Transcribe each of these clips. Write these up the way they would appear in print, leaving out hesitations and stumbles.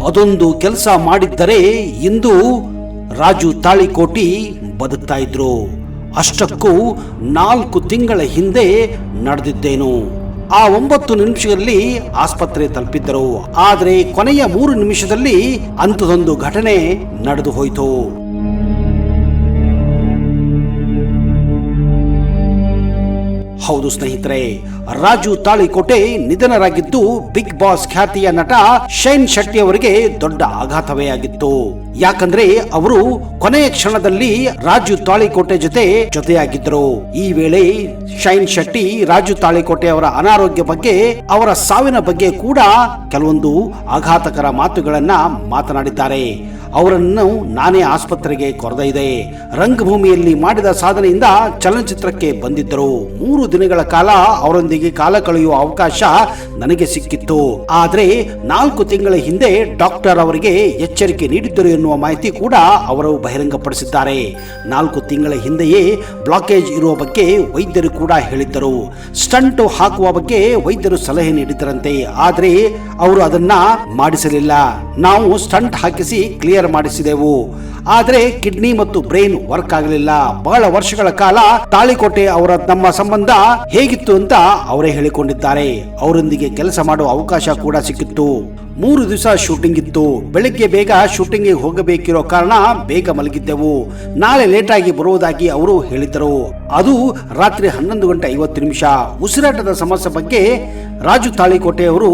ಅದೊಂದು ಕೆಲಸ ಮಾಡಿದ್ದರೆ ಇಂದು ರಾಜು ತಾಳಿಕೋಟಿ ಬದುಕ್ತಾ ಇದ್ರು. ಅಷ್ಟಕ್ಕೂ 4 ತಿಂಗಳ ಹಿಂದೆ ನಡೆದಿದ್ದೇನು. ಆ 9 ನಿಮಿಷದಲ್ಲಿ ಆಸ್ಪತ್ರೆ ತಲುಪಿದ್ದರು. ಆದರೆ ಕೊನೆಯ 3 ನಿಮಿಷದಲ್ಲಿ ಅಂಥದೊಂದು ಘಟನೆ ನಡೆದು ಹೋಯಿತು. ಹೌದು ಸ್ನೇಹಿತರೆ, ರಾಜು ತಾಳಿಕೋಟೆ ನಿಧನರಾಗಿದ್ದು ಬಿಗ್ ಬಾಸ್ ಖ್ಯಾತಿಯ ನಟ ಶೈನ್ ಶೆಟ್ಟಿ ಅವರಿಗೆ ದೊಡ್ಡ ಆಘಾತವೇ ಆಗಿತ್ತು. ಯಾಕಂದ್ರೆ ಅವರು ಕೊನೆಯ ಕ್ಷಣದಲ್ಲಿ ರಾಜು ತಾಳಿಕೋಟೆ ಜೊತೆಯಾಗಿದ್ದರು. ಈ ವೇಳೆ ಶೈನ್ ಶೆಟ್ಟಿ ರಾಜು ತಾಳಿಕೋಟೆ ಅವರ ಅನಾರೋಗ್ಯ ಬಗ್ಗೆ, ಅವರ ಸಾವಿನ ಬಗ್ಗೆ ಕೂಡ ಕೆಲವೊಂದು ಆಘಾತಕರ ಮಾತುಗಳನ್ನ ಮಾತನಾಡಿದ್ದಾರೆ. ಅವರನ್ನು ನಾನೇ ಆಸ್ಪತ್ರೆಗೆ ಕರೆದೊಯ್ದೆ. ರಂಗಭೂಮಿಯಲ್ಲಿ ಮಾಡಿದ ಸಾಧನೆಯಿಂದ ಚಲನಚಿತ್ರಕ್ಕೆ ಬಂದಿದ್ದರು. 3 ದಿನಗಳ ಕಾಲ ಅವರೊಂದಿಗೆ ಕಾಲ ಕಳೆಯುವ ಅವಕಾಶ ನನಗೆ ಸಿಕ್ಕಿತ್ತು. ಆದ್ರೆ 4 ತಿಂಗಳ ಹಿಂದೆ ಡಾಕ್ಟರ್ ಅವರಿಗೆ ಎಚ್ಚರಿಕೆ ನೀಡಿದ್ದರು ಎನ್ನುವ ಮಾಹಿತಿ ಕೂಡ ಅವರು ಬಹಿರಂಗಪಡಿಸಿದ್ದಾರೆ. 4 ತಿಂಗಳ ಹಿಂದೆಯೇ ಬ್ಲಾಕೇಜ್ ಇರುವ ಬಗ್ಗೆ ವೈದ್ಯರು ಕೂಡ ಹೇಳಿದ್ದರು. ಸ್ಟಂಟ್ ಹಾಕುವ ಬಗ್ಗೆ ವೈದ್ಯರು ಸಲಹೆ ನೀಡಿದ್ದರಂತೆ. ಆದ್ರೆ ಅವರು ಅದನ್ನ ಮಾಡಿಸಲಿಲ್ಲ. ನಾವು ಸ್ಟಂಟ್ ಹಾಕಿಸಿ ಕ್ಲಿಯರ್ ಮಾಡಿಸಿದೆವು, ಆದ್ರೆ ಕಿಡ್ನಿ ಮತ್ತು ಬ್ರೈನ್ ವರ್ಕ್ ಆಗಲಿಲ್ಲ. ಬಹಳ ವರ್ಷಗಳ ಕಾಲ ತಾಳಿಕೋಟೆ ಅವರ ನಮ್ಮ ಸಂಬಂಧ ಹೇಗಿತ್ತು ಅಂತ ಅವರೇ ಹೇಳಿಕೊಂಡಿದ್ದಾರೆ. ಅವರೊಂದಿಗೆ ಕೆಲಸ ಮಾಡುವ ಅವಕಾಶ ಕೂಡ ಸಿಕ್ಕಿತ್ತು. 3 ದಿವಸ ಶೂಟಿಂಗ್ ಇತ್ತು. ಬೆಳಿಗ್ಗೆ ಬೇಗ ಶೂಟಿಂಗ್ಗೆ ಹೋಗಬೇಕಿರೋ ಕಾರಣ ಬೇಗ ಮಲಗಿದ್ದೆವು. ನಾಳೆ ಲೇಟ್ ಆಗಿ ಬರುವುದಾಗಿ ಅವರು ಹೇಳಿದ್ದರು. ಅದು ರಾತ್ರಿ 11:50. ಉಸಿರಾಟದ ಸಮಸ್ಯೆ ಬಗ್ಗೆ ರಾಜು ತಾಳಿಕೋಟೆ ಅವರು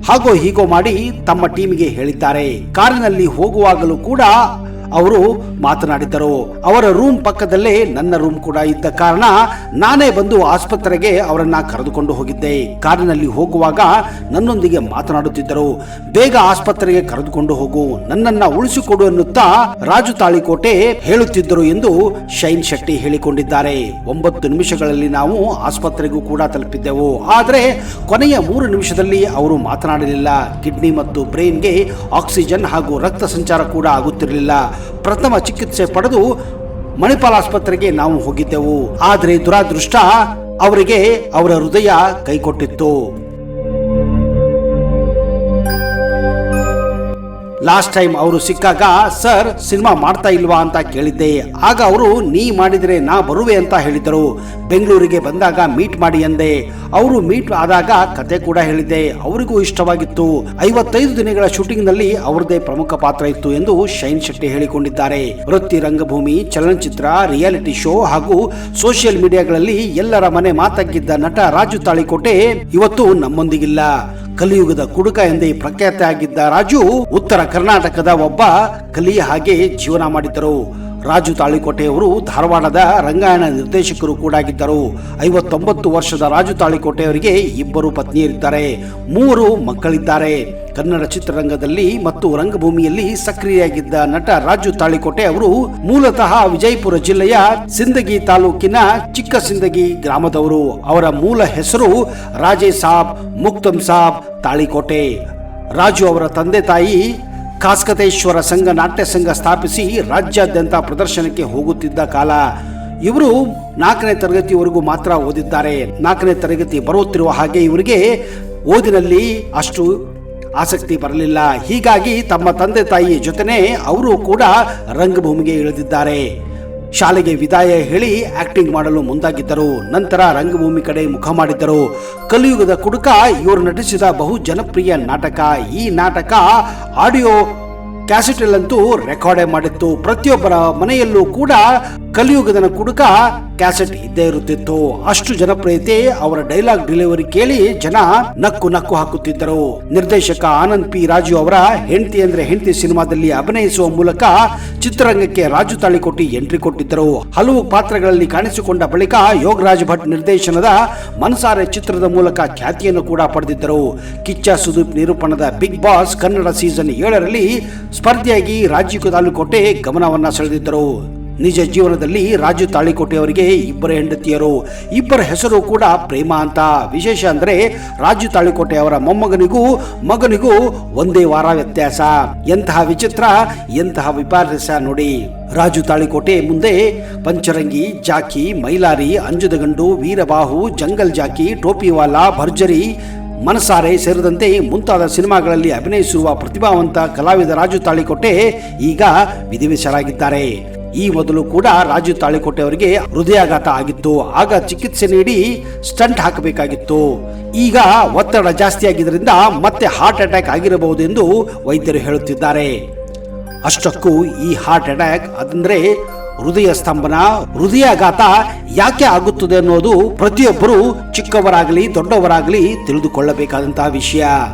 ಹಾಗೋ ಹೀಗೋ ಮಾಡಿ ತಮ್ಮ ಟೀಮಿಗೆ ಹೇಳಿದ್ದಾರೆ. ಕಾರಿನಲ್ಲಿ ಹೋಗುವಾಗಲೂ ಕೂಡ ಅವರು ಮಾತನಾಡಿದ್ದರು. ಅವರ ರೂಮ್ ಪಕ್ಕದಲ್ಲೇ ನನ್ನ ರೂಮ್ ಕೂಡ ಇದ್ದ ಕಾರಣ ನಾನೇ ಬಂದು ಆಸ್ಪತ್ರೆಗೆ ಅವರನ್ನ ಕರೆದುಕೊಂಡು ಹೋಗಿದ್ದೆ. ಕಾರಿನಲ್ಲಿ ಹೋಗುವಾಗ ನನ್ನೊಂದಿಗೆ ಮಾತನಾಡುತ್ತಿದ್ದರು. ಬೇಗ ಆಸ್ಪತ್ರೆಗೆ ಕರೆದುಕೊಂಡು ಹೋಗು, ನನ್ನನ್ನ ಉಳಿಸಿಕೊಡು ಎನ್ನುತ್ತಾ ರಾಜು ತಾಳಿಕೋಟೆ ಹೇಳುತ್ತಿದ್ದರು ಎಂದು ಶೈನ್ ಶೆಟ್ಟಿ ಹೇಳಿಕೊಂಡಿದ್ದಾರೆ. 9 ನಿಮಿಷಗಳಲ್ಲಿ ನಾವು ಆಸ್ಪತ್ರೆಗೂ ಕೂಡ ತಲುಪಿದ್ದೆವು. ಆದರೆ ಕೊನೆಯ 3 ನಿಮಿಷದಲ್ಲಿ ಅವರು ಮಾತನಾಡಲಿಲ್ಲ. ಕಿಡ್ನಿ ಮತ್ತು ಬ್ರೈನ್ಗೆ ಆಕ್ಸಿಜನ್ ಹಾಗೂ ರಕ್ತ ಸಂಚಾರ ಕೂಡ ಆಗುತ್ತಿರಲಿಲ್ಲ. ಪ್ರಥಮ ಚಿಕಿತ್ಸೆ ಪಡೆದು ಮಣಿಪಾಲ್ ಆಸ್ಪತ್ರೆಗೆ ನಾವು ಹೋಗಿದ್ದೆವು. ಆದರೆ ದುರಾದೃಷ್ಟ, ಅವರಿಗೆ ಅವರ ಹೃದಯ ಕೈಕೊಟ್ಟಿತ್ತು. ಲಾಸ್ಟ್ ಟೈಮ್ ಅವರು ಸಿಕ್ಕಾಗ ಸರ್ ಸಿನಿಮಾ ಮಾಡ್ತಾ ಇಲ್ವಾ ಅಂತ ಕೇಳಿದ್ದೆ. ಆಗ ಅವರು ನೀ ಮಾಡಿದ್ರೆ ನಾ ಬರುವೆ ಅಂತ ಹೇಳಿದರು. ಬೆಂಗಳೂರಿಗೆ ಬಂದಾಗ ಮೀಟ್ ಮಾಡಿ ಎಂದೆ. ಅವರು ಮೀಟ್ ಆದಾಗ ಕತೆ ಕೂಡ ಹೇಳಿದ್ದೆ. ಅವರಿಗೂ ಇಷ್ಟವಾಗಿತ್ತು. 55 ದಿನಗಳ ಶೂಟಿಂಗ್ ನಲ್ಲಿ ಅವರದೇ ಪ್ರಮುಖ ಪಾತ್ರ ಇತ್ತು ಎಂದು ಶೈನ್ ಶೆಟ್ಟಿ ಹೇಳಿಕೊಂಡಿದ್ದಾರೆ. ವೃತ್ತಿ ರಂಗಭೂಮಿ, ಚಲನಚಿತ್ರ, ರಿಯಾಲಿಟಿ ಶೋ ಹಾಗೂ ಸೋಷಿಯಲ್ ಮೀಡಿಯಾಗಳಲ್ಲಿ ಎಲ್ಲರ ಮನೆ ಮಾತಾಗಿದ್ದ ನಟ ರಾಜು ತಾಳಿಕೋಟೆ ಇವತ್ತು ನಮ್ಮೊಂದಿಗಿಲ್ಲ. ಕಲಿಯುಗದ ಕುಡುಕ ಎಂದೇ ಪ್ರಖ್ಯಾತ ಆಗಿದ್ದ ರಾಜು ಉತ್ತರ ಕರ್ನಾಟಕದ ಒಬ್ಬ ಕಲಿಯ ಹಾಗೆ ಜೀವನ ಮಾಡಿದ್ದರು. ರಾಜು ತಾಳಿಕೋಟೆಯವರು ಧಾರವಾಡದ ರಂಗಾಯಣ ನಿರ್ದೇಶಕರು ಕೂಡ ಆಗಿದ್ದರು. 59 ವರ್ಷದ ರಾಜು ತಾಳಿಕೋಟೆಯವರಿಗೆ 2 ಪತ್ನಿಯರಿದ್ದಾರೆ, 3 ಮಕ್ಕಳಿದ್ದಾರೆ. ಕನ್ನಡ ಚಿತ್ರರಂಗದಲ್ಲಿ ಮತ್ತು ರಂಗಭೂಮಿಯಲ್ಲಿ ಸಕ್ರಿಯವಾಗಿದ್ದ ನಟ ರಾಜು ತಾಳಿಕೋಟೆ ಅವರು ಮೂಲತಃ ವಿಜಯಪುರ ಜಿಲ್ಲೆಯ ಸಿಂದಗಿ ತಾಲೂಕಿನ ಚಿಕ್ಕ ಸಿಂದಗಿ ಗ್ರಾಮದವರು. ಅವರ ಮೂಲ ಹೆಸರು ರಾಜೇ ಸಾಬ್ ಮುಕ್ತಮ್ ಸಾಬ್ ತಾಳಿಕೋಟೆ. ರಾಜು ಅವರ ತಂದೆ ತಾಯಿ ಕಾಸ್ಕತೇಶ್ವರ ಸಂಘ ನಾಟ್ಯ ಸಂಘ ಸ್ಥಾಪಿಸಿ ರಾಜ್ಯಾದ್ಯಂತ ಪ್ರದರ್ಶನಕ್ಕೆ ಹೋಗುತ್ತಿದ್ದ ಕಾಲ. ಇವರು 4ನೇ ತರಗತಿವರೆಗೂ ಮಾತ್ರ ಓದಿದ್ದಾರೆ. 4ನೇ ತರಗತಿ ಬರುತ್ತಿರುವ ಹಾಗೆ ಇವರಿಗೆ ಓದಿನಲ್ಲಿ ಅಷ್ಟು ಆಸಕ್ತಿ ಬರಲಿಲ್ಲ. ಹೀಗಾಗಿ ತಮ್ಮ ತಂದೆ ತಾಯಿ ಜೊತೆನೆ ಅವರು ಕೂಡ ರಂಗಭೂಮಿಗೆ ಇಳಿದಿದ್ದಾರೆ. ಶಾಲೆಗೆ ವಿದಾಯ ಹೇಳಿ ಆಕ್ಟಿಂಗ್ ಮಾಡಲು ಮುಂದಾಗಿದ್ದರು. ನಂತರ ರಂಗಭೂಮಿ ಕಡೆ ಮುಖ ಮಾಡಿದ್ದರು. ಕಲಿಯುಗದ ಕುಡುಕ ಇವರು ನಟಿಸಿದ ಬಹು ಜನಪ್ರಿಯ ನಾಟಕ. ಈ ನಾಟಕ ಆಡಿಯೋ ಕ್ಯಾಸೆಟಲ್ಲಂತೂ ರೆಕಾರ್ಡೇ ಮಾಡಿತ್ತು. ಪ್ರತಿಯೊಬ್ಬರ ಮನೆಯಲ್ಲೂ ಕೂಡ ಕಲಿಯುಗದ ಕುಡುಕ ಕ್ಯಾಸೆಟ್ ಇದ್ದೇ ಇರುತ್ತಿತ್ತು. ಅಷ್ಟು ಜನಪ್ರಿಯತೆ. ಅವರ ಡೈಲಾಗ್ ಡೆಲಿವರಿ ಕೇಳಿ ಜನ ನಕ್ಕು ನಕ್ಕು ಹಾಕುತ್ತಿದ್ದರು. ನಿರ್ದೇಶಕ ಆನಂದ್ ಪಿ ರಾಜು ಅವರ ಹೆಂಡತಿ ಅಂದ್ರೆ ಹೆಂಡತಿ ಸಿನಿಮಾದಲ್ಲಿ ಅಭಿನಯಿಸುವ ಮೂಲಕ ಚಿತ್ರರಂಗಕ್ಕೆ ರಾಜು ತಾಳಿಕೋಟಿ ಎಂಟ್ರಿ ಕೊಟ್ಟಿದ್ದರು. ಹಲವು ಪಾತ್ರಗಳಲ್ಲಿ ಕಾಣಿಸಿಕೊಂಡ ಬಳಿಕ ಯೋಗರಾಜ್ ಭಟ್ ನಿರ್ದೇಶನದ ಮನಸಾರೆ ಚಿತ್ರದ ಮೂಲಕ ಖ್ಯಾತಿಯನ್ನು ಕೂಡ ಪಡೆದಿದ್ದರು. ಕಿಚ್ಚ ಸುದೀಪ್ ನಿರೂಪಣದ ಬಿಗ್ ಬಾಸ್ ಕನ್ನಡ ಸೀಸನ್ 7ರಲ್ಲಿ ಸ್ಪರ್ಧಿಯಾಗಿ ರಾಜು ತಾಳಿಕೋಟೆ ಗಮನವನ್ನ ಸೆಳೆದಿದ್ದರು. ನಿಜ ಜೀವನದಲ್ಲಿ ರಾಜು ತಾಳಿಕೋಟೆ ಅವರಿಗೆ 2 ಹೆಂಡತಿಯರು. 2 ಹೆಸರು ಕೂಡ ಪ್ರೇಮ ಅಂತ. ವಿಶೇಷ ಅಂದ್ರೆ ರಾಜು ತಾಳಿಕೋಟೆ ಅವರ ಮಗನಿಗೂ ಒಂದೇ ವಾರ ವ್ಯತ್ಯಾಸ. ಎಂತಹ ವಿಚಿತ್ರ, ಎಂತಹ ವಿಪರ್ಯಾಸ ನೋಡಿ. ರಾಜು ತಾಳಿಕೋಟೆ ಮುಂದೆ ಪಂಚರಂಗಿ, ಜಾಕಿ, ಮೈಲಾರಿ, ಅಂಜುದಗಂಡು, ವೀರಬಾಹು, ಜಂಗಲ್ ಜಾಕಿ, ಟೋಪಿವಾಲಾ, ಭರ್ಜರಿ ಮನಸಾರೆ ಸೇರಿದಂತೆ ಮುಂತಾದ ಸಿನಿಮಾಗಳಲ್ಲಿ ಅಭಿನಯಿಸಿರುವ ಪ್ರತಿಭಾವಂತ ಕಲಾವಿದ ರಾಜು ತಾಳಿಕೋಟೆ ಈಗ ವಿಧಿವಶರಾಗಿದ್ದಾರೆ. ಈ ಮೊದಲು ಕೂಡ ರಾಜು ತಾಳಿಕೋಟೆ ಅವರಿಗೆ ಹೃದಯಾಘಾತ ಆಗಿತ್ತು. ಆಗ ಚಿಕಿತ್ಸೆ ನೀಡಿ ಸ್ಟಂಟ್ ಹಾಕಬೇಕಾಗಿತ್ತು. ಈಗ ಒತ್ತಡ ಜಾಸ್ತಿ ಆಗಿದ್ದರಿಂದ ಮತ್ತೆ ಹಾರ್ಟ್ ಅಟ್ಯಾಕ್ ಆಗಿರಬಹುದು ಎಂದು ವೈದ್ಯರು ಹೇಳುತ್ತಿದ್ದಾರೆ. ಅಷ್ಟಕ್ಕೂ ಈ ಹಾರ್ಟ್ ಅಟ್ಯಾಕ್ ಅಂದ್ರೆ ಹೃದಯ ಸ್ತಂಭನ, ಹೃದಯಾಘಾತ ಯಾಕೆ ಆಗುತ್ತದೆ ಅನ್ನೋದು ಪ್ರತಿಯೊಬ್ಬರು ಚಿಕ್ಕವರಾಗಲಿ ದೊಡ್ಡವರಾಗಲಿ ತಿಳಿದುಕೊಳ್ಳಬೇಕಾದಂತಹ ವಿಷಯ.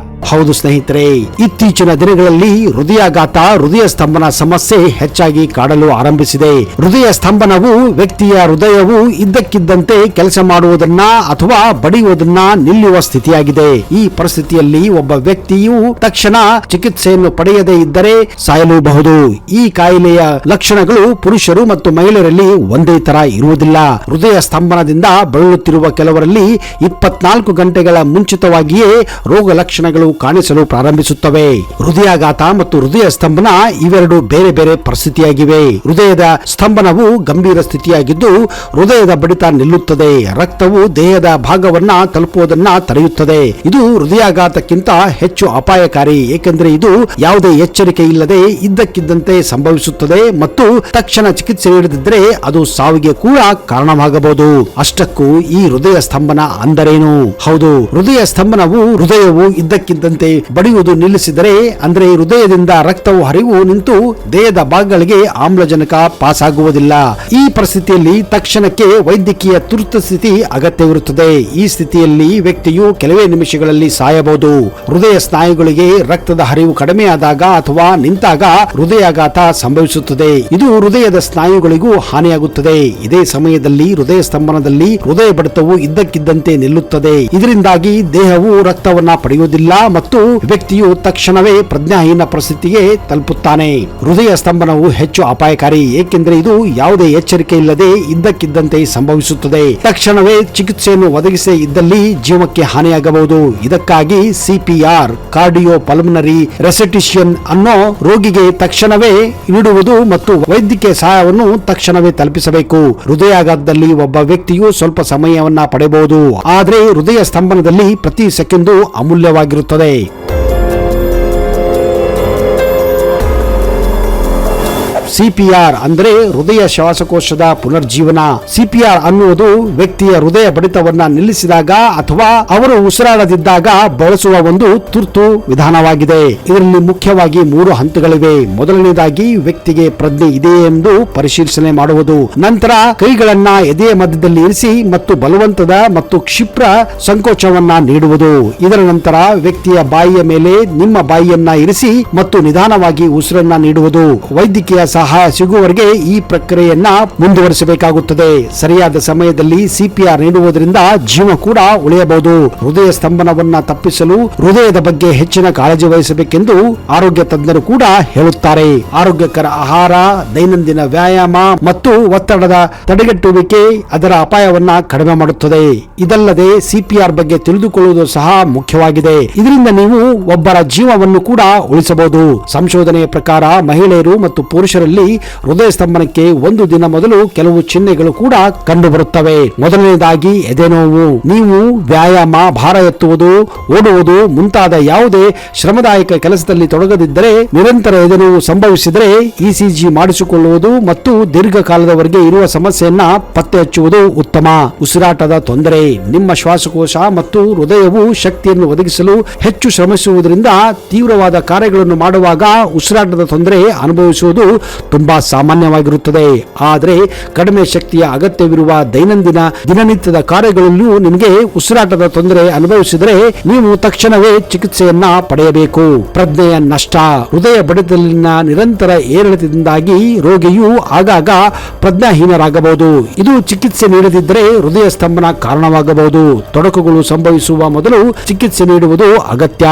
ಹೌದು ಸ್ನೇಹಿತರೆ, ಇತ್ತೀಚಿನ ದಿನಗಳಲ್ಲಿ ಹೃದಯಾಘಾತ, ಹೃದಯ ಸ್ತಂಭನ ಸಮಸ್ಯೆ ಹೆಚ್ಚಾಗಿ ಕಾಡಲು ಆರಂಭಿಸಿದೆ. ಹೃದಯ ಸ್ತಂಭನವು ವ್ಯಕ್ತಿಯ ಹೃದಯವು ಇದ್ದಕ್ಕಿದ್ದಂತೆ ಕೆಲಸ ಮಾಡುವುದನ್ನ ಅಥವಾ ಬಡಿಯುವುದನ್ನ ನಿಲ್ಲುವ ಸ್ಥಿತಿಯಾಗಿದೆ. ಈ ಪರಿಸ್ಥಿತಿಯಲ್ಲಿ ಒಬ್ಬ ವ್ಯಕ್ತಿಯು ತಕ್ಷಣ ಚಿಕಿತ್ಸೆಯನ್ನು ಪಡೆಯದೇ ಇದ್ದರೆ ಸಾಯಲೂಬಹುದು. ಈ ಕಾಯಿಲೆಯ ಲಕ್ಷಣಗಳು ಪುರುಷರು ಮತ್ತು ಮಹಿಳೆಯರಲ್ಲಿ ಒಂದೇ ತರ ಇರುವುದಿಲ್ಲ. ಹೃದಯ ಸ್ತಂಭನದಿಂದ ಬಳಲುತ್ತಿರುವ ಕೆಲವರಲ್ಲಿ 24 ಗಂಟೆಗಳ ಮುಂಚಿತವಾಗಿಯೇ ರೋಗ ಲಕ್ಷಣಗಳು ಕಾಣಿಸಲು ಪ್ರಾರಂಭಿಸುತ್ತವೆ. ಹೃದಯಾಘಾತ ಮತ್ತು ಹೃದಯ ಸ್ತಂಭನ ಇವೆರಡು ಬೇರೆ ಬೇರೆ ಪರಿಸ್ಥಿತಿಯಾಗಿವೆ. ಹೃದಯದ ಸ್ತಂಭನವು ಗಂಭೀರ ಸ್ಥಿತಿಯಾಗಿದ್ದು ಹೃದಯದ ಬಡಿತ ನಿಲ್ಲುತ್ತದೆ, ರಕ್ತವು ದೇಹದ ಭಾಗವನ್ನ ತಲುಪುವುದನ್ನ ತಡೆಯುತ್ತದೆ. ಇದು ಹೃದಯಾಘಾತಕ್ಕಿಂತ ಹೆಚ್ಚು ಅಪಾಯಕಾರಿ, ಏಕೆಂದರೆ ಇದು ಯಾವುದೇ ಎಚ್ಚರಿಕೆ ಇಲ್ಲದೆ ಇದ್ದಕ್ಕಿದ್ದಂತೆ ಸಂಭವಿಸುತ್ತದೆ ಮತ್ತು ತಕ್ಷಣ ಚಿಕಿತ್ಸೆ ನೀಡದಿದ್ದರೆ ಅದು ಸಾವಿಗೆ ಕೂಡ ಕಾರಣವಾಗಬಹುದು. ಅಷ್ಟಕ್ಕೂ ಈ ಹೃದಯ ಸ್ತಂಭನ ಅಂದರೇನು? ಹೌದು, ಹೃದಯ ಸ್ತಂಭನವು ಹೃದಯವು ಇದ್ದಕ್ಕಿದ್ದಂತೆ ಬಡಿಯುವುದು ನಿಲ್ಲಿಸಿದರೆ, ಅಂದ್ರೆ ಹೃದಯದಿಂದ ರಕ್ತವು ಹರಿವು ನಿಂತು ದೇಹದ ಭಾಗಗಳಿಗೆ ಆಮ್ಲಜನಕ ಪಾಸ್ ಆಗುವುದಿಲ್ಲ. ಈ ಪರಿಸ್ಥಿತಿಯಲ್ಲಿ ತಕ್ಷಣಕ್ಕೆ ವೈದ್ಯಕೀಯ ತುರ್ತು ಸ್ಥಿತಿ ಅಗತ್ಯವಿರುತ್ತದೆ. ಈ ಸ್ಥಿತಿಯಲ್ಲಿ ವ್ಯಕ್ತಿಯು ಕೆಲವೇ ನಿಮಿಷಗಳಲ್ಲಿ ಸಾಯಬಹುದು. ಹೃದಯ ಸ್ನಾಯುಗಳಿಗೆ ರಕ್ತದ ಹರಿವು ಕಡಿಮೆಯಾದಾಗ ಅಥವಾ ನಿಂತಾಗ ಹೃದಯಾಘಾತ ಸಂಭವಿಸುತ್ತದೆ. ಇದು ಹೃದಯದ ಸ್ನಾಯುಗಳಿಗೂ ಹಾನಿಯಾಗುತ್ತದೆ. ಇದೇ ಸಮಯದಲ್ಲಿ ಹೃದಯ ಸ್ತಂಭನದಲ್ಲಿ ಹೃದಯ ಬಡಿತವು ಇದ್ದಕ್ಕಿದ್ದಂತೆ ನಿಲ್ಲುತ್ತದೆ. ಇದರಿಂದಾಗಿ ದೇಹವು ರಕ್ತವನ್ನ ಪಡೆಯುವುದಿಲ್ಲ ಮತ್ತು ವ್ಯಕ್ತಿಯು ತಕ್ಷಣವೇ ಪ್ರಜ್ಞಾಹೀನ ಪರಿಸ್ಥಿತಿಗೆ ತಲುಪುತ್ತಾನೆ. ಹೃದಯ ಸ್ತಂಭನವು ಹೆಚ್ಚು ಅಪಾಯಕಾರಿ, ಏಕೆಂದರೆ ಇದು ಯಾವುದೇ ಎಚ್ಚರಿಕೆ ಇಲ್ಲದೆ ಇದ್ದಕ್ಕಿದ್ದಂತೆ ಸಂಭವಿಸುತ್ತದೆ. ತಕ್ಷಣವೇ ಚಿಕಿತ್ಸೆಯನ್ನು ಒದಗಿಸದೇ ಇದ್ದಲ್ಲಿ ಜೀವಕ್ಕೆ ಹಾನಿಯಾಗಬಹುದು. ಇದಕ್ಕಾಗಿ CPR, ಕಾರ್ಡಿಯೋ ಪಲ್ಮನರಿ ರೆಸಿಟಿಷನ್ ಅನ್ನೋ ರೋಗಿಗೆ ತಕ್ಷಣವೇ ನೀಡುವುದು ಮತ್ತು ವೈದ್ಯಕೀಯ ಸಹಾಯವನ್ನು ತಕ್ಷಣವೇ ತಲುಪಿಸಬೇಕು. ಹೃದಯಾಘಾತದಲ್ಲಿ ಒಬ್ಬ ವ್ಯಕ್ತಿಯು ಸ್ವಲ್ಪ ಸಮಯವನ್ನ ಪಡೆಯಬಹುದು, ಆದರೆ ಹೃದಯ ಸ್ತಂಭನದಲ್ಲಿ ಪ್ರತಿ ಸೆಕೆಂಡು ಅಮೂಲ್ಯವಾಗಿರುತ್ತದೆ. CPR ಅಂದ್ರೆ ಹೃದಯ ಶ್ವಾಸಕೋಶದ ಪುನರ್ಜೀವನ. CPR ಅನ್ನುವುದು ವ್ಯಕ್ತಿಯ ಹೃದಯ ಬಡಿತವನ್ನ ನಿಲ್ಲಿಸಿದಾಗ ಅಥವಾ ಅವರು ಉಸಿರಾಡದಿದ್ದಾಗ ಬಳಸುವ ಒಂದು ತುರ್ತು ವಿಧಾನವಾಗಿದೆ. ಇದರಲ್ಲಿ ಮುಖ್ಯವಾಗಿ 3 ಹಂತಗಳಿವೆ. ಮೊದಲನೇದಾಗಿ ವ್ಯಕ್ತಿಗೆ ಪ್ರಜ್ಞೆ ಇದೆಯೇ ಎಂದು ಪರಿಶೀಲನೆ ಮಾಡುವುದು. ನಂತರ ಕೈಗಳನ್ನ ಎದೆಯ ಮಧ್ಯದಲ್ಲಿ ಇರಿಸಿ ಮತ್ತು ಬಲವಂತದ ಮತ್ತು ಕ್ಷಿಪ್ರ ಸಂಕೋಚವನ್ನ ನೀಡುವುದು. ಇದರ ನಂತರ ವ್ಯಕ್ತಿಯ ಬಾಯಿಯ ಮೇಲೆ ನಿಮ್ಮ ಬಾಯಿಯನ್ನ ಇರಿಸಿ ಮತ್ತು ನಿಧಾನವಾಗಿ ಉಸಿರನ್ನ ನೀಡುವುದು. ವೈದ್ಯಕೀಯ ಸಹಾಯ ಸಿಗುವವರೆಗೆ ಈ ಪ್ರಕ್ರಿಯೆಯನ್ನ ಮುಂದುವರಿಸಬೇಕಾಗುತ್ತದೆ. ಸರಿಯಾದ ಸಮಯದಲ್ಲಿ CPR ನೀಡುವುದರಿಂದ ಜೀವ ಕೂಡ ಉಳಿಯಬಹುದು. ಹೃದಯ ಸ್ತಂಭನವನ್ನ ತಪ್ಪಿಸಲು ಹೃದಯದ ಬಗ್ಗೆ ಹೆಚ್ಚಿನ ಕಾಳಜಿ ವಹಿಸಬೇಕೆಂದು ಆರೋಗ್ಯ ತಜ್ಞರು ಕೂಡ ಹೇಳುತ್ತಾರೆ. ಆರೋಗ್ಯಕರ ಆಹಾರ, ದೈನಂದಿನ ವ್ಯಾಯಾಮ ಮತ್ತು ಒತ್ತಡದ ತಡೆಗಟ್ಟುವಿಕೆ ಅದರ ಅಪಾಯವನ್ನ ಕಡಿಮೆ ಮಾಡುತ್ತದೆ. ಇದಲ್ಲದೆ CPR ಬಗ್ಗೆ ತಿಳಿದುಕೊಳ್ಳುವುದು ಸಹ ಮುಖ್ಯವಾಗಿದೆ. ಇದರಿಂದ ನೀವು ಒಬ್ಬರ ಜೀವವನ್ನು ಕೂಡ ಉಳಿಸಬಹುದು. ಸಂಶೋಧನೆಯ ಪ್ರಕಾರ ಮಹಿಳೆಯರು ಮತ್ತು ಪುರುಷರಲ್ಲಿ ಹೃದಯ ಸ್ತಂಭನಕ್ಕೆ 1 ದಿನ ಮೊದಲು ಕೆಲವು ಚಿಹ್ನೆಗಳು ಕೂಡ ಕಂಡು ಬರುತ್ತವೆ. ಮೊದಲನೇದಾಗಿ ಎದೆನೋವು. ನೀವು ವ್ಯಾಯಾಮ, ಭಾರ ಎತ್ತುವುದು, ಓಡುವುದು ಮುಂತಾದ ಯಾವುದೇ ಶ್ರಮದಾಯಕ ಕೆಲಸದಲ್ಲಿ ತೊಡಗದಿದ್ದರೆ ನಿರಂತರ ಎದೆನೋವು ಸಂಭವಿಸಿದರೆ ECG ಮಾಡಿಸಿಕೊಳ್ಳುವುದು ಮತ್ತು ದೀರ್ಘಕಾಲದವರೆಗೆ ಇರುವ ಸಮಸ್ಯೆಯನ್ನ ಪತ್ತೆ ಹಚ್ಚುವುದು ಉತ್ತಮ. ಉಸಿರಾಟದ ತೊಂದರೆ. ನಿಮ್ಮ ಶ್ವಾಸಕೋಶ ಮತ್ತು ಹೃದಯವು ಶಕ್ತಿಯನ್ನು ಒದಗಿಸಲು ಹೆಚ್ಚು ಶ್ರಮಿಸುವುದರಿಂದ ತೀವ್ರವಾದ ಕಾರ್ಯಗಳನ್ನು ಮಾಡುವಾಗ ಉಸಿರಾಟದ ತೊಂದರೆ ಅನುಭವಿಸುವುದು ತುಂಬಾ ಸಾಮಾನ್ಯವಾಗಿರುತ್ತದೆ. ಆದರೆ ಕಡಿಮೆ ಶಕ್ತಿಯ ಅಗತ್ಯವಿರುವ ದೈನಂದಿನ ದಿನನಿತ್ಯದ ಕಾರ್ಯಗಳಲ್ಲಿಯೂ ನಿಮಗೆ ಉಸಿರಾಟದ ತೊಂದರೆ ಅನುಭವಿಸಿದರೆ ನೀವು ತಕ್ಷಣವೇ ಚಿಕಿತ್ಸೆಯನ್ನ ಪಡೆಯಬೇಕು. ಪ್ರಜ್ಞೆಯ ನಷ್ಟ. ಹೃದಯ ಬಡಿತದಲ್ಲಿನ ನಿರಂತರ ಏರಿಳಿತದಿಂದಾಗಿ ರೋಗಿಯು ಆಗಾಗ ಪ್ರಜ್ಞಾಹೀನರಾಗಬಹುದು. ಇದು ಚಿಕಿತ್ಸೆ ನೀಡದಿದ್ದರೆ ಹೃದಯ ಸ್ತಂಭನ ಕಾರಣವಾಗಬಹುದು. ತೊಡಕುಗಳು ಸಂಭವಿಸುವ ಮೊದಲು ಚಿಕಿತ್ಸೆ ನೀಡುವುದು ಅಗತ್ಯ.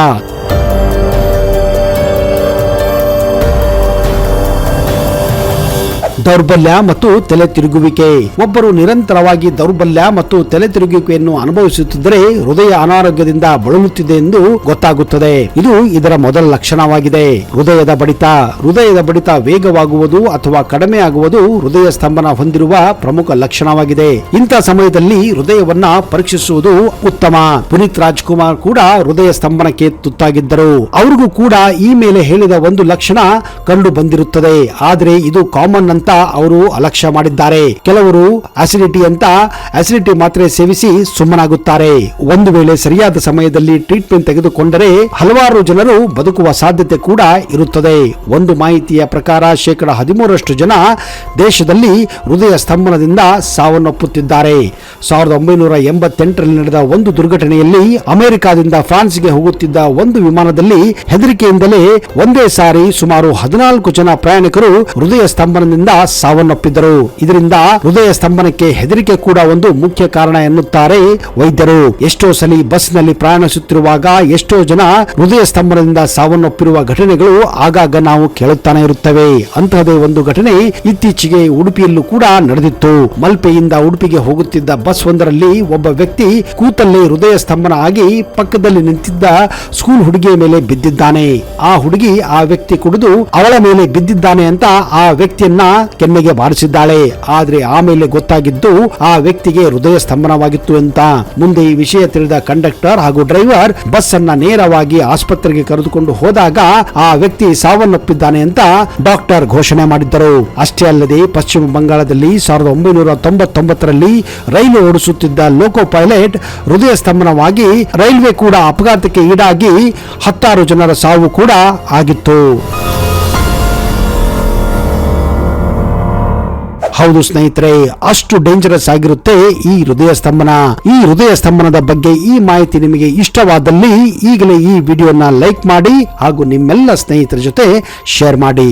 ದೌರ್ಬಲ್ಯ ಮತ್ತು ತಲೆ ತಿರುಗುವಿಕೆ. ಒಬ್ಬರು ನಿರಂತರವಾಗಿ ದೌರ್ಬಲ್ಯ ಮತ್ತು ತಲೆ ತಿರುಗುವಿಕೆಯನ್ನು ಅನುಭವಿಸುತ್ತಿದ್ದರೆ ಹೃದಯ ಅನಾರೋಗ್ಯದಿಂದ ಬಳಲುತ್ತಿದೆ ಎಂದು ಗೊತ್ತಾಗುತ್ತದೆ. ಇದು ಇದರ ಮೊದಲ ಲಕ್ಷಣವಾಗಿದೆ. ಹೃದಯದ ಬಡಿತ ವೇಗವಾಗುವುದು ಅಥವಾ ಕಡಿಮೆ ಆಗುವುದು ಹೃದಯ ಸ್ತಂಭನ ಹೊಂದಿರುವ ಪ್ರಮುಖ ಲಕ್ಷಣವಾಗಿದೆ. ಇಂಥ ಸಮಯದಲ್ಲಿ ಹೃದಯವನ್ನ ಪರೀಕ್ಷಿಸುವುದು ಉತ್ತಮ. ಪುನೀತ್ ರಾಜ್ಕುಮಾರ್ ಕೂಡ ಹೃದಯ ಸ್ತಂಭನಕ್ಕೆ ತುತ್ತಾಗಿದ್ದರು. ಅವ್ರಿಗೂ ಕೂಡ ಈ ಮೇಲೆ ಹೇಳಿದ ಒಂದು ಲಕ್ಷಣ ಕಂಡು ಬಂದಿರುತ್ತದೆ. ಆದರೆ ಇದು ಕಾಮನ್ ಅಂತ ಅವರು ಅಲಕ್ಷ್ಯ ಮಾಡಿದ್ದಾರೆ. ಕೆಲವರು ಅಸಿಡಿಟಿ ಮಾತ್ರೆ ಸೇವಿಸಿ ಸುಮ್ಮನಾಗುತ್ತಾರೆ. ಒಂದು ವೇಳೆ ಸರಿಯಾದ ಸಮಯದಲ್ಲಿ ಟ್ರೀಟ್ಮೆಂಟ್ ತೆಗೆದುಕೊಂಡರೆ ಹಲವಾರು ಜನರು ಬದುಕುವ ಸಾಧ್ಯತೆ ಕೂಡ ಇರುತ್ತದೆ. ಒಂದು ಮಾಹಿತಿಯ ಪ್ರಕಾರ 13% ಜನ ದೇಶದಲ್ಲಿ ಹೃದಯ ಸ್ತಂಭನದಿಂದ ಸಾವನ್ನಪ್ಪುತ್ತಿದ್ದಾರೆ. 1988ರಲ್ಲಿ ನಡೆದ ಒಂದು ದುರ್ಘಟನೆಯಲ್ಲಿ ಅಮೆರಿಕಾದಿಂದ ಫ್ರಾನ್ಸ್ಗೆ ಹೋಗುತ್ತಿದ್ದ ಒಂದು ವಿಮಾನದಲ್ಲಿ ಹೆದರಿಕೆಯಿಂದಲೇ ಒಂದೇ ಸಾರಿ ಸುಮಾರು 14 ಜನ ಪ್ರಯಾಣಿಕರು ಹೃದಯ ಸ್ತಂಭನದಿಂದ ಸಾವನ್ನಪ್ಪಿದ್ದರು. ಇದರಿಂದ ಹೃದಯ ಸ್ತಂಭನಕ್ಕೆ ಹೆದರಿಕೆ ಕೂಡ ಒಂದು ಮುಖ್ಯ ಕಾರಣ ಎನ್ನುತ್ತಾರೆ ವೈದ್ಯರು. ಎಷ್ಟೋ ಸಲ ಬಸ್ನಲ್ಲಿ ಪ್ರಯಾಣಿಸುತ್ತಿರುವಾಗ ಎಷ್ಟೋ ಜನ ಹೃದಯ ಸ್ತಂಭನದಿಂದ ಸಾವನ್ನಪ್ಪಿರುವ ಘಟನೆಗಳು ಆಗಾಗ ನಾವು ಕೇಳುತ್ತಾನೆ ಇರುತ್ತವೆ. ಅಂತಹದೇ ಒಂದು ಘಟನೆ ಇತ್ತೀಚೆಗೆ ಉಡುಪಿಯಲ್ಲೂ ಕೂಡ ನಡೆದಿತ್ತು. ಮಲ್ಪೆಯಿಂದ ಉಡುಪಿಗೆ ಹೋಗುತ್ತಿದ್ದ ಬಸ್ ಒಂದರಲ್ಲಿ ಒಬ್ಬ ವ್ಯಕ್ತಿ ಕೂತಲ್ಲೇ ಹೃದಯ ಸ್ತಂಭನ ಆಗಿ ಪಕ್ಕದಲ್ಲಿ ನಿಂತಿದ್ದ ಸ್ಕೂಲ್ ಹುಡುಗಿಯ ಮೇಲೆ ಬಿದ್ದಿದ್ದಾನೆ. ಆ ಹುಡುಗಿ ಆ ವ್ಯಕ್ತಿ ಕುಡಿದು ಅವಳ ಮೇಲೆ ಬಿದ್ದಿದ್ದಾನೆ ಅಂತ ಆ ವ್ಯಕ್ತಿಯನ್ನ ಕೆನ್ನೆಗೆ ಬಾರಿಸಿದ್ದಾಳೆ. ಆದ್ರೆ ಆಮೇಲೆ ಗೊತ್ತಾಗಿದ್ದು ಆ ವ್ಯಕ್ತಿಗೆ ಹೃದಯ ಸ್ತಂಭನವಾಗಿತ್ತು ಅಂತ. ಮುಂದೆ ಈ ವಿಷಯ ತಿಳಿದ ಕಂಡಕ್ಟರ್ ಹಾಗೂ ಡ್ರೈವರ್ ಬಸ್ ಅನ್ನ ನೇರವಾಗಿ ಆಸ್ಪತ್ರೆಗೆ ಕರೆದುಕೊಂಡು ಹೋದಾಗ ಆ ವ್ಯಕ್ತಿ ಸಾವನ್ನಪ್ಪಿದ್ದಾನೆ ಅಂತ ಡಾಕ್ಟರ್ ಘೋಷಣೆ ಮಾಡಿದ್ದರು. ಅಷ್ಟೇ ಅಲ್ಲದೆ ಪಶ್ಚಿಮ ಬಂಗಾಳದಲ್ಲಿ 1999ರಲ್ಲಿ ರೈಲು ಓಡಿಸುತ್ತಿದ್ದ ಲೋಕೋ ಪೈಲಟ್ ಹೃದಯ ಸ್ತಂಭನವಾಗಿ ರೈಲ್ವೆ ಕೂಡ ಅಪಘಾತಕ್ಕೆ ಈಡಾಗಿ 16 ಜನರ ಸಾವು ಕೂಡ ಆಗಿತ್ತು. ಹೌದು ಸ್ನೇಹಿತರೆ, ಅಷ್ಟು ಡೇಂಜರಸ್ ಆಗಿರುತ್ತೆ ಈ ಹೃದಯ ಸ್ತಂಭನ. ಈ ಹೃದಯ ಸ್ತಂಭನದ ಬಗ್ಗೆ ಈ ಮಾಹಿತಿ ನಿಮಗೆ ಇಷ್ಟವಾದಲ್ಲಿ ಈಗಲೇ ಈ ವಿಡಿಯೋನ ಲೈಕ್ ಮಾಡಿ ಹಾಗೂ ನಿಮ್ಮೆಲ್ಲ ಸ್ನೇಹಿತರ ಜೊತೆ ಶೇರ್ ಮಾಡಿ.